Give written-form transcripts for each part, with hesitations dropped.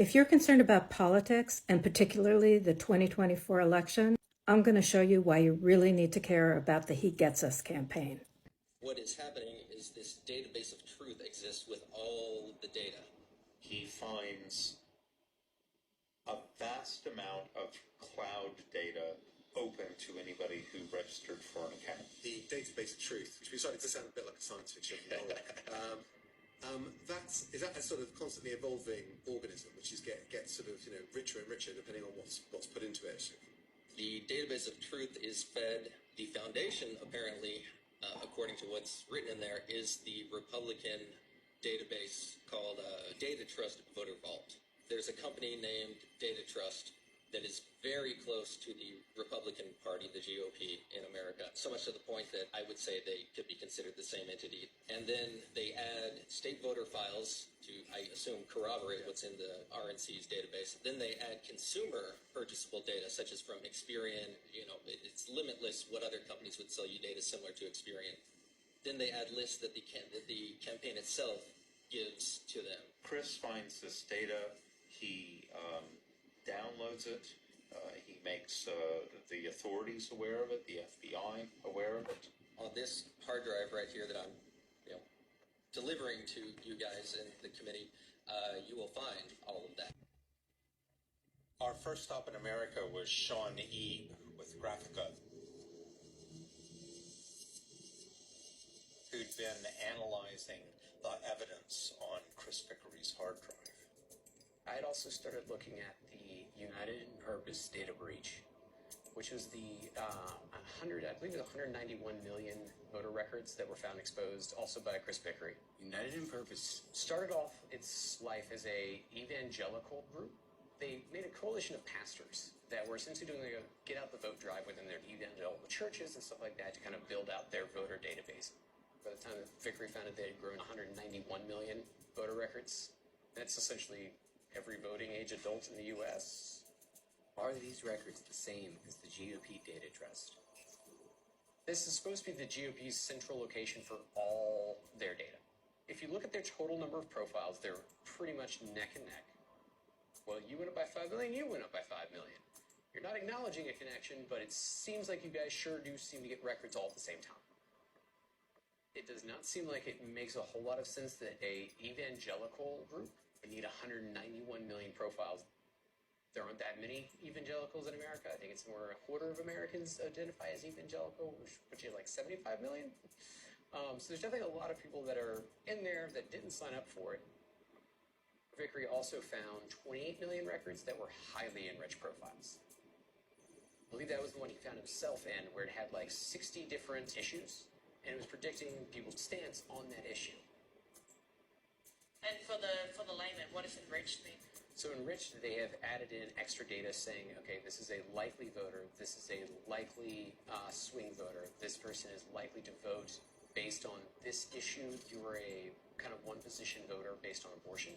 If you're concerned about politics, and particularly the 2024 election, I'm going to show you why you really need to care about the He Gets Us campaign. What is happening is this database of truth exists with all the data. He finds a vast amount of cloud data open to anybody who registered for an account. The database of truth, which we started to sound a bit like a science fiction novel. Is that a sort of constantly evolving organism, which gets sort of richer and richer depending on what's put into it? The database of truth is fed. The foundation, apparently, according to what's written in there, is the Republican database called Data Trust Voter Vault. There's a company named Data Trust that is very close to the Republican Party, the GOP in America, so much to the point that I would say they could be considered the same entity. And then they add state voter files to, I assume, corroborate what's in the RNC's database. Then they add consumer purchasable data, such as from Experian. It's limitless what other companies would sell you data similar to Experian. Then they add lists that the campaign itself gives to them. Chris finds this data. He downloads it. He makes the authorities aware of it, the FBI aware of it. On this hard drive right here that I'm delivering to you guys in the committee, you will find all of that. Our first stop in America was Sean Ebe with Graphica, who'd been analyzing the evidence on Chris Vickery's hard drive. I had also started looking at the United Purpose data breach, which was the 191 million voter records that were found exposed, also by Chris Vickery. United in Purpose started off its life as a evangelical group. They made a coalition of pastors that were essentially doing a get out the vote drive within their evangelical churches and stuff like that to kind of build out their voter database. By the time that Vickery founded, they had grown 191 million voter records. That's essentially every voting age adult in the U.S. Are these records the same as the GOP Data Trust? This is supposed to be the GOP's central location for all their data. If you look at their total number of profiles, they're pretty much neck and neck. Well, you went up by 5 million, you went up by 5 million. You're not acknowledging a connection, but it seems like you guys sure do seem to get records all at the same time. It does not seem like it makes a whole lot of sense that a evangelical group would need 191 million profiles. There aren't that many evangelicals in America. I think it's more a quarter of Americans identify as evangelical, which puts you like 75 million. So there's definitely a lot of people that are in there that didn't sign up for it. Vickery also found 28 million records that were highly enriched profiles. I believe that was the one he found himself in, where it had like 60 different issues, and it was predicting people's stance on that issue. And for the layman, what does enriched mean? So enriched, they have added in extra data saying, okay, this is a likely voter, this is a likely swing voter, this person is likely to vote based on this issue. You are a kind of one-position voter based on abortion.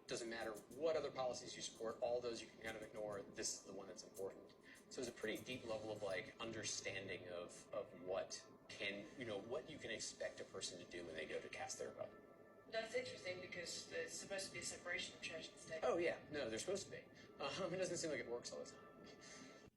Doesn't matter what other policies you support, all those you can kind of ignore. This is the one that's important. So there's a pretty deep level of understanding of what what you can expect a person to do when they go to cast their vote. That's interesting because there's supposed to be a separation of church and state. Oh yeah, no, there's supposed to be. It doesn't seem like it works all the time.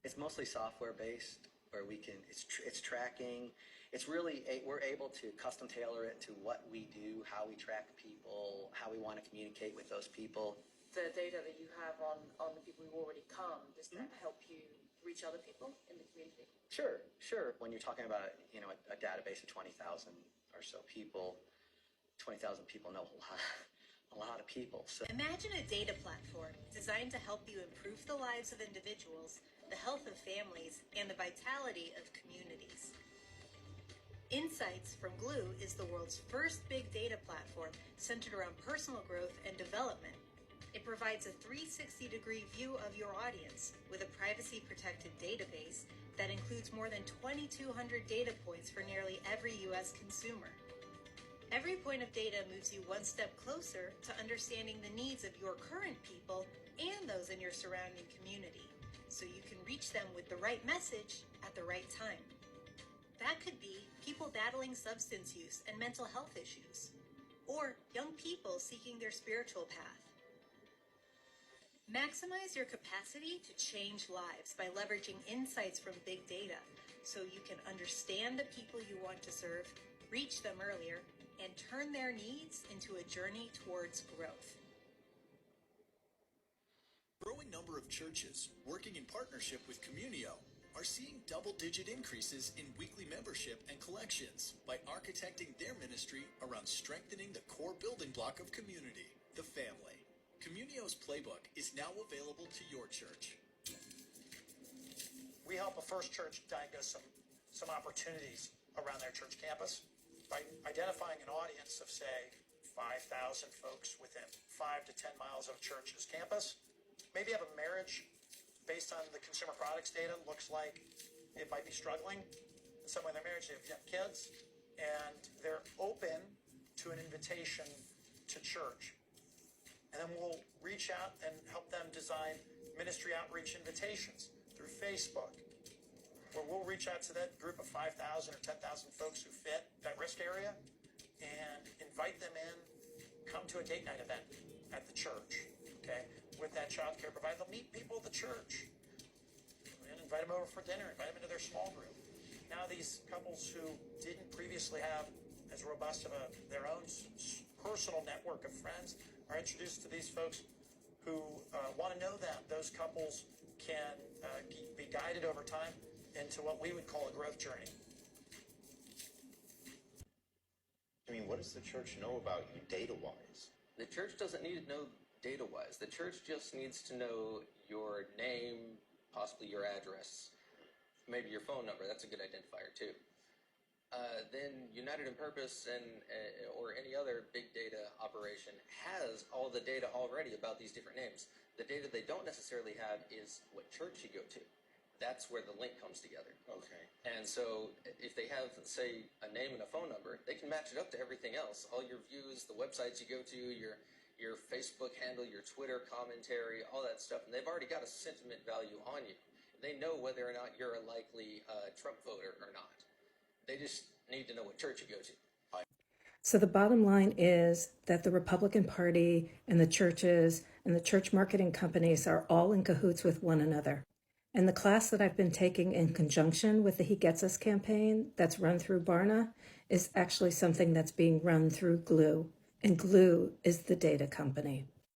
It's mostly software based, where we can. It's tracking. It's really we're able to custom tailor it to what we do, how we track people, how we want to communicate with those people. The data that you have on the people who already come, does that help you reach other people in the community? Sure. When you're talking about a database of 20,000 or so people. 20,000 people know a lot of people. So imagine a data platform designed to help you improve the lives of individuals, the health of families, and the vitality of communities. Insights from Glue is the world's first big data platform centered around personal growth and development. It provides a 360-degree view of your audience with a privacy-protected database that includes more than 2,200 data points for nearly every U.S. consumer. Every point of data moves you one step closer to understanding the needs of your current people and those in your surrounding community, so you can reach them with the right message at the right time. That could be people battling substance use and mental health issues, or young people seeking their spiritual path. Maximize your capacity to change lives by leveraging insights from big data so you can understand the people you want to serve, reach them earlier, and turn their needs into a journey towards growth. Growing number of churches working in partnership with Communio are seeing double-digit increases in weekly membership and collections by architecting their ministry around strengthening the core building block of community, the family. Communio's playbook is now available to your church. We help a First Church diagnose some opportunities around their church campus by identifying an audience of, say, 5,000 folks within 5 to 10 miles of a church's campus. Maybe have a marriage based on the consumer products data looks like it might be struggling in some way in their marriage. They have young kids, and they're open to an invitation to church. And then we'll reach out and help them design ministry outreach invitations through Facebook, where we'll reach out to that group of 5,000 or 10,000 folks who fit that risk area and invite them in, come to a date night event at the church, okay, with that child care provider. They'll meet people at the church and invite them over for dinner, invite them into their small group. Now these couples who didn't previously have as robust of their own personal network of friends are introduced to these folks who want to know them. Those couples can be guided over time into what we would call a growth journey. I mean, what does the church know about you data-wise? The church doesn't need to know data-wise. The church just needs to know your name, possibly your address, maybe your phone number. That's a good identifier too. Then United in Purpose and or any other big data operation has all the data already about these different names. The data they don't necessarily have is what church you go to. That's where the link comes together. Okay. And so if they have, say, a name and a phone number, they can match it up to everything else. All your views, the websites you go to, your Facebook handle, your Twitter commentary, all that stuff. And they've already got a sentiment value on you. They know whether or not you're a likely Trump voter or not. They just need to know what church you go to. So the bottom line is that the Republican Party and the churches and the church marketing companies are all in cahoots with one another. And the class that I've been taking in conjunction with the He Gets Us campaign that's run through Barna is actually something that's being run through Glue. And Glue is the data company.